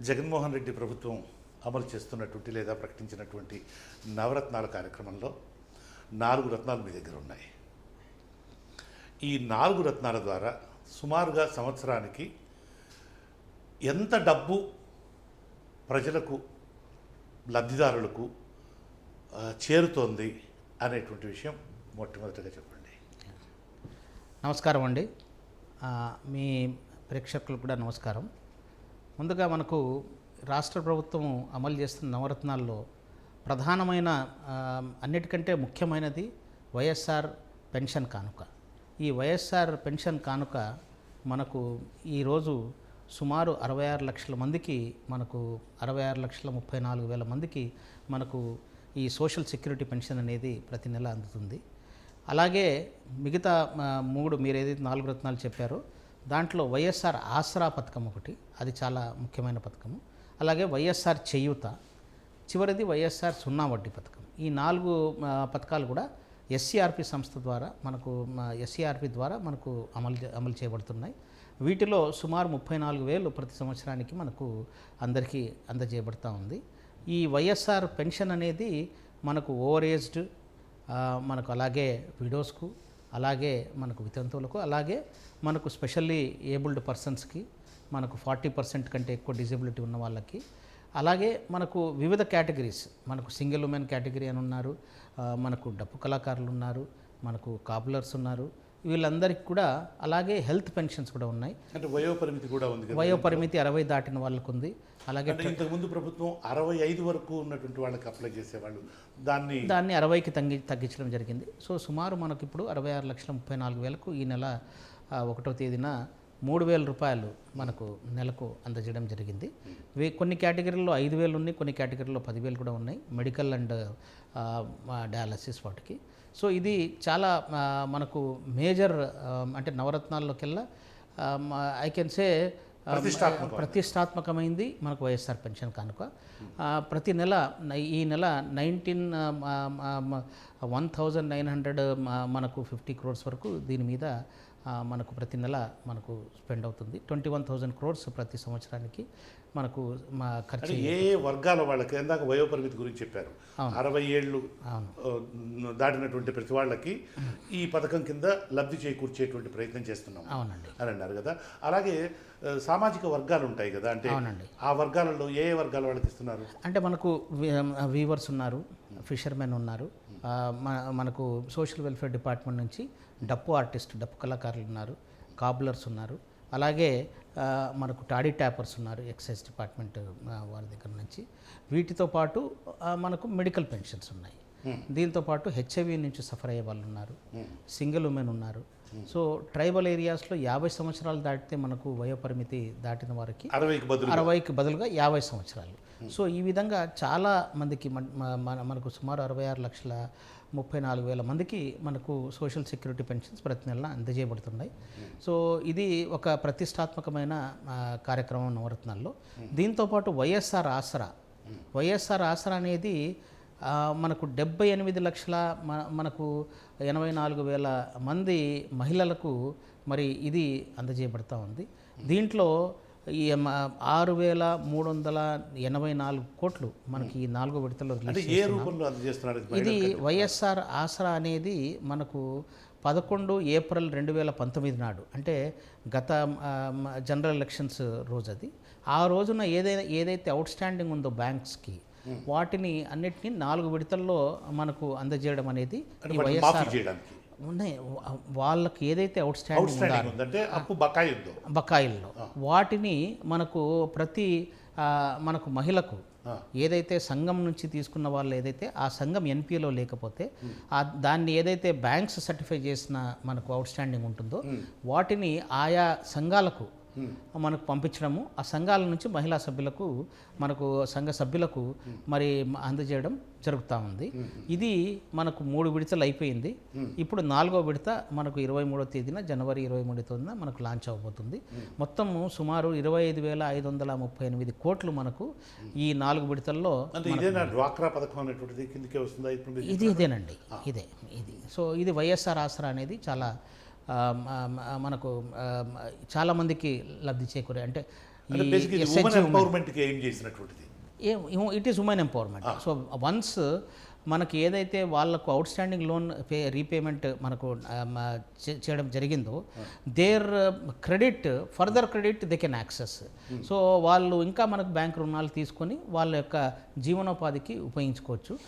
జగన్మోహన్ రెడ్డి ప్రభుత్వం అమలు చేస్తున్నటువంటి లేదా ప్రకటించినటువంటి నవరత్నాల కార్యక్రమంలో 4 రత్నాలు మీ దగ్గర ఉన్నాయి. ఈ 4 రత్నాల ద్వారా సుమారుగా సంవత్సరానికి ఎంత డబ్బు ప్రజలకు, లబ్ధిదారులకు చేరుతోంది అనేటువంటి విషయం మొట్టమొదటిగా చెప్పండి. నమస్కారం అండి. మీ ప్రేక్షకులకు కూడా నమస్కారం. ముందుగా మనకు రాష్ట్ర ప్రభుత్వం అమలు చేస్తున్న నవరత్నాల్లో ప్రధానమైన అన్నిటికంటే ముఖ్యమైనది వైఎస్ఆర్ పెన్షన్ కానుక. ఈ వైఎస్ఆర్ పెన్షన్ కానుక మనకు ఈరోజు సుమారు 66 లక్షల మందికి, మనకు 66,34,000 మందికి మనకు ఈ సోషల్ సెక్యూరిటీ పెన్షన్ అనేది ప్రతి నెల అందుతుంది. అలాగే మిగతా 3 మీరు ఏదైతే 4 రత్నాలు చెప్పారో దాంట్లో వైఎస్ఆర్ ఆసరా పథకం ఒకటి, అది చాలా ముఖ్యమైన పథకము. అలాగే వైఎస్ఆర్ చేయూత, చివరిది వైఎస్ఆర్ సున్నా వడ్డీ పథకం. ఈ 4 పథకాలు కూడా ఎస్సీఆర్పి సంస్థ ద్వారా మనకు ఎస్సీఆర్పి ద్వారా మనకు అమలు చేయబడుతున్నాయి. వీటిలో సుమారు 34,000 ప్రతి సంవత్సరానికి మనకు అందరికీ అందజేయబడుతూ ఉంది. ఈ వైఎస్ఆర్ పెన్షన్ అనేది మనకు ఓవర్ ఏజ్డ్, మనకు అలాగే విడోస్కు, అలాగే మనకు వితంతువులకు, అలాగే మనకు స్పెషల్లీ ఏబుల్డ్ పర్సన్స్కి, మనకు 40% కంటే ఎక్కువ డిజబిలిటీ ఉన్న వాళ్ళకి, అలాగే మనకు వివిధ కేటగిరీస్, మనకు సింగిల్ ఉమెన్ కేటగిరీ అని ఉన్నారు, మనకు డప్పు కళాకారులు ఉన్నారు, మనకు కాపులర్స్ ఉన్నారు, వీళ్ళందరికీ కూడా. అలాగే హెల్త్ పెన్షన్స్ కూడా ఉన్నాయి. అంటే వయోపరిమితి కూడా ఉంది. వయోపరిమితి 60 దాటిన వాళ్ళకు ఉంది. అలాగే ఇంతకుముందు ప్రభుత్వం 65 వరకు ఉన్నటువంటి వాళ్ళకి అప్లై చేసేవాళ్ళు, దాన్ని 60కి తగ్గించడం జరిగింది. సో సుమారు మనకు ఇప్పుడు 66,34,000కు ఈ నెల 1వ తేదీన 3,000 రూపాయలు మనకు నెలకు అందజేయడం జరిగింది. కొన్ని కేటగిరీల్లో 5,000 ఉన్నాయి, కొన్ని కేటగిరీల్లో 10,000 కూడా ఉన్నాయి, మెడికల్ అండ్ డయాలసిస్ వాటికి. సో ఇది చాలా మనకు మేజర్, అంటే నవరత్నాల్లోకెల్లా ఐ కెన్ సే ప్రతిష్టాత్మకమైంది మనకు వైఎస్ఆర్ పెన్షన్ కానుక. ప్రతి నెల ఈ నెల 1,900 మనకు 50 crores వరకు దీని మీద మనకు ప్రతి నెల మనకు స్పెండ్ అవుతుంది. 21,000 crores ప్రతి సంవత్సరానికి మనకు ఖర్చు. ఏ వర్గాల వాళ్ళకి, ఇందాక వయోపరిమితి గురించి చెప్పారు, 60 ఏళ్ళు దాటినటువంటి ప్రతి వాళ్ళకి ఈ పథకం కింద లబ్ధి చేకూర్చేటువంటి ప్రయత్నం చేస్తున్నాం అని అన్నారు కదా. అలాగే సామాజిక వర్గాలు ఉంటాయి కదా, అంటే ఆ వర్గాలలో ఏ వర్గాల వాళ్ళకి ఇస్తున్నారు? అంటే మనకు వీవర్స్ ఉన్నారు, ఫిషర్మెన్ ఉన్నారు, మనకు సోషల్ వెల్ఫేర్ డిపార్ట్మెంట్ నుంచి డప్పు ఆర్టిస్ట్, డప్పు కళాకారులు ఉన్నారు, కాబ్లర్స్ ఉన్నారు, అలాగే మనకు టాడీ ట్యాపర్స్ ఉన్నారు, ఎక్సైజ్ డిపార్ట్మెంట్ వారి దగ్గర నుంచి. వీటితో పాటు మనకు మెడికల్ పెన్షన్స్ ఉన్నాయి. దీంతో పాటు హెచ్ఐవి నుంచి సఫర్ అయ్యే వాళ్ళు ఉన్నారు, సింగిల్ ఉమెన్ ఉన్నారు. సో ట్రైబల్ ఏరియాస్లో 50 సంవత్సరాలు దాటితే మనకు వయోపరిమితి దాటిన వారికి 60కి బదులుగా 50 సంవత్సరాలు. సో ఈ విధంగా చాలా మందికి మనకు సుమారు 66,34,000 మందికి మనకు సోషల్ సెక్యూరిటీ పెన్షన్స్ ప్రతి నెల అందజేయబడుతున్నాయి. సో ఇది ఒక ప్రతిష్టాత్మకమైన కార్యక్రమం నవరత్నాల్లో. దీంతోపాటు వైఎస్ఆర్ ఆసరా అనేది మనకు 78 లక్షల మనకు 84,000 మంది మహిళలకు మరి ఇది అందజేయబడతా ఉంది. దీంట్లో ఈ 6,384 కోట్లు మనకి ఈ 4 విడతల్లో రిలీజ్ చేస్తున్నారు. ఇది వైఎస్ఆర్ ఆసరా అనేది మనకు 11 ఏప్రిల్ 2019 నాడు, అంటే గత జనరల్ ఎలక్షన్స్ రోజు, అది ఆ రోజున ఏదైతే అవుట్ స్టాండింగ్ ఉందో బ్యాంక్స్కి, వాటిని అన్నిటినీ 4 విడతల్లో మనకు అందజేయడం అనేది ఈ వైఎస్ఆర్ ఉన్నాయి. వాళ్ళకి ఏదైతే అవుట్ స్టాండింగ్ ఉందంటే అప్పు బకాయిల్లో వాటిని మనకు ప్రతి మనకు మహిళకు ఏదైతే సంఘం నుంచి తీసుకున్న వాళ్ళు ఏదైతే ఆ సంఘం ఎన్పిఏలో లేకపోతే దాన్ని ఏదైతే బ్యాంక్స్ సర్టిఫై చేసిన మనకు అవుట్ స్టాండింగ్ ఉంటుందో వాటిని ఆయా సంఘాలకు మనకు పంపించడము, ఆ సంఘాల నుంచి మహిళా సభ్యులకు, మనకు సంఘ సభ్యులకు మరి అందజేయడం జరుగుతూ ఉంది. ఇది మనకు 3 విడతలు అయిపోయింది. ఇప్పుడు 4వ విడత మనకు 23వ తేదీన, జనవరి 23వ తేదీన మనకు లాంచ్ అవబోతుంది. మొత్తము సుమారు 25,538 కోట్లు మనకు ఈ 4 విడతల్లో. ఇదేనండి, ఇది. సో ఇది వైఎస్ఆర్ ఆసరా అనేది చాలా మనకు చాలామందికి లబ్ధి చేకూరే, అంటే అంటే బేసిక్ ఇది ఉమెన్ ఎంపవర్మెంట్కి ఏం చేసినటువంటిది. It is women empowerment. So once మనకి ఏదైతే వాళ్ళకు అవుట్ స్టాండింగ్ లోన్ రీపేమెంట్ మనకు చేయడం జరిగిందో their credit further credit they can access. So వాళ్ళు ఇంకా మనకు బ్యాంక్ రుణాలు తీసుకొని వాళ్ళ యొక్క జీవనోపాధికి ఉపయోగించుకోవచ్చు.